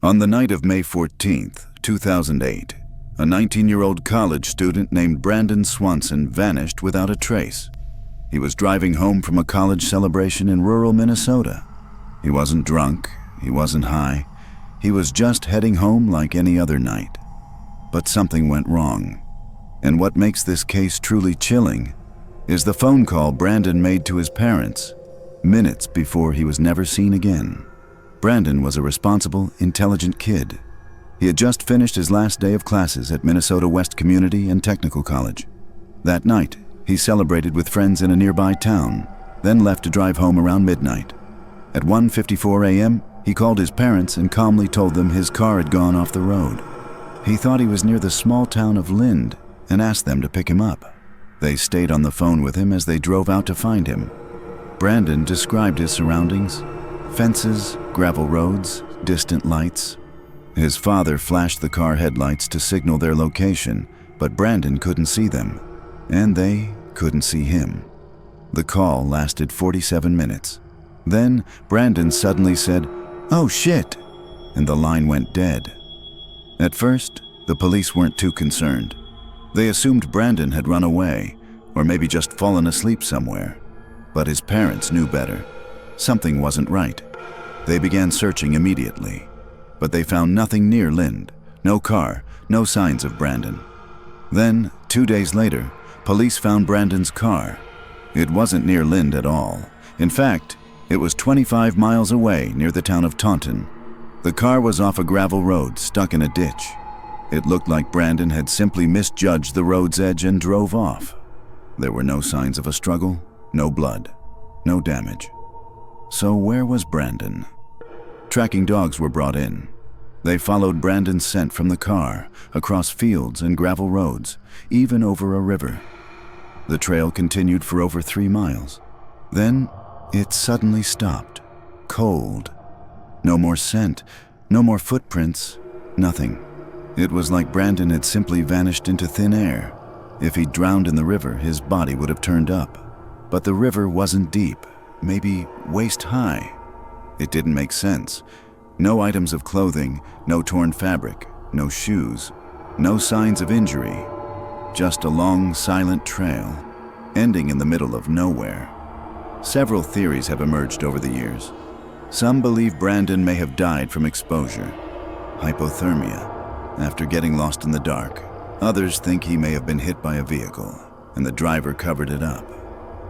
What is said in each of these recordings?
On the night of May 14th, 2008, a 19-year-old college student named Brandon Swanson vanished without a trace. He was driving home from a college celebration in rural Minnesota. He wasn't drunk, he wasn't high, he was just heading home like any other night. But something went wrong. And what makes this case truly chilling is the phone call Brandon made to his parents minutes before he was never seen again. Brandon was a responsible, intelligent kid. He had just finished his last day of classes at Minnesota West Community and Technical College. That night, he celebrated with friends in a nearby town, then left to drive home around midnight. At 1:54 a.m., he called his parents and calmly told them his car had gone off the road. He thought he was near the small town of Lind and asked them to pick him up. They stayed on the phone with him as they drove out to find him. Brandon described his surroundings: fences, gravel roads, distant lights. His father flashed the car headlights to signal their location, but Brandon couldn't see them, and they couldn't see him. The call lasted 47 minutes. Then Brandon suddenly said, "Oh shit," and the line went dead. At first, the police weren't too concerned. They assumed Brandon had run away, or maybe just fallen asleep somewhere. But his parents knew better. Something wasn't right. They began searching immediately, but they found nothing near Lind. No car, no signs of Brandon. Then, 2 days later, police found Brandon's car. It wasn't near Lind at all. In fact, it was 25 miles away near the town of Taunton. The car was off a gravel road, stuck in a ditch. It looked like Brandon had simply misjudged the road's edge and drove off. There were no signs of a struggle, no blood, no damage. So where was Brandon? Tracking dogs were brought in. They followed Brandon's scent from the car, across fields and gravel roads, even over a river. The trail continued for over 3 miles. Then it suddenly stopped, cold. No more scent, no more footprints, nothing. It was like Brandon had simply vanished into thin air. If he'd drowned in the river, his body would have turned up. But the river wasn't deep, maybe waist-high. It didn't make sense. No items of clothing, no torn fabric, no shoes, no signs of injury. Just a long, silent trail, ending in the middle of nowhere. Several theories have emerged over the years. Some believe Brandon may have died from exposure, hypothermia, after getting lost in the dark. Others think he may have been hit by a vehicle, and the driver covered it up.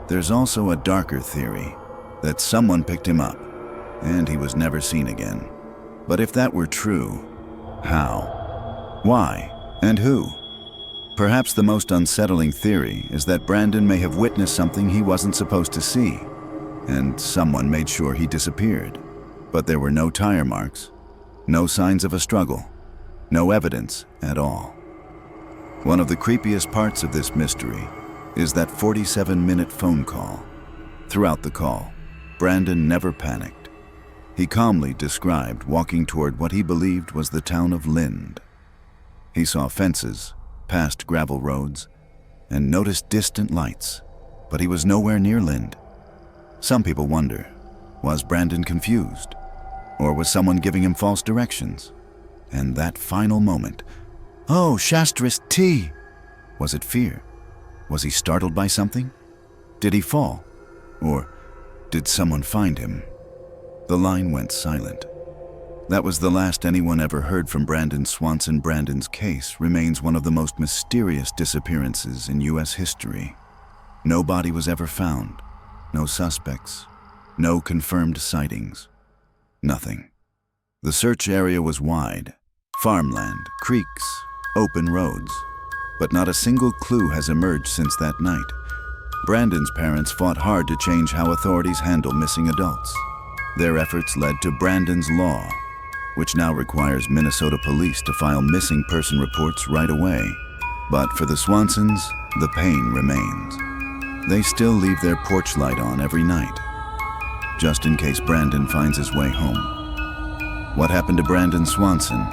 There's also a darker theory, that someone picked him up, and he was never seen again. But if that were true, how? Why? And who? Perhaps the most unsettling theory is that Brandon may have witnessed something he wasn't supposed to see, and someone made sure he disappeared. But there were no tire marks, no signs of a struggle, no evidence at all. One of the creepiest parts of this mystery is that 47-minute phone call. Throughout the call, Brandon never panicked. He calmly described walking toward what he believed was the town of Lind. He saw fences, passed gravel roads, and noticed distant lights, but he was nowhere near Lind. Some people wonder, was Brandon confused? Or was someone giving him false directions? And that final moment, "Oh, Shastris T!" Was it fear? Was he startled by something? Did he fall? Or did someone find him? The line went silent. That was the last anyone ever heard from Brandon Swanson. Brandon's case remains one of the most mysterious disappearances in U.S. history. No body was ever found, no suspects, no confirmed sightings, nothing. The search area was wide, farmland, creeks, open roads, but not a single clue has emerged since that night. Brandon's parents fought hard to change how authorities handle missing adults. Their efforts led to Brandon's Law, which now requires Minnesota police to file missing person reports right away. But for the Swansons, the pain remains. They still leave their porch light on every night, just in case Brandon finds his way home. What happened to Brandon Swanson?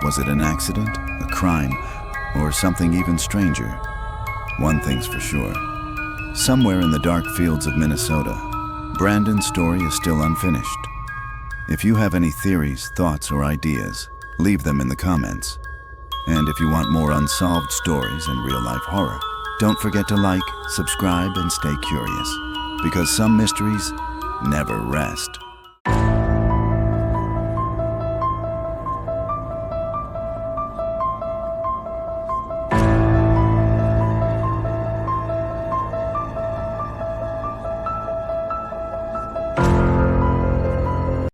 Was it an accident, a crime, or something even stranger? One thing's for sure. Somewhere in the dark fields of Minnesota, Brandon's story is still unfinished. If you have any theories, thoughts, or ideas, leave them in the comments. And if you want more unsolved stories and real-life horror, don't forget to like, subscribe, and stay curious, because some mysteries never rest.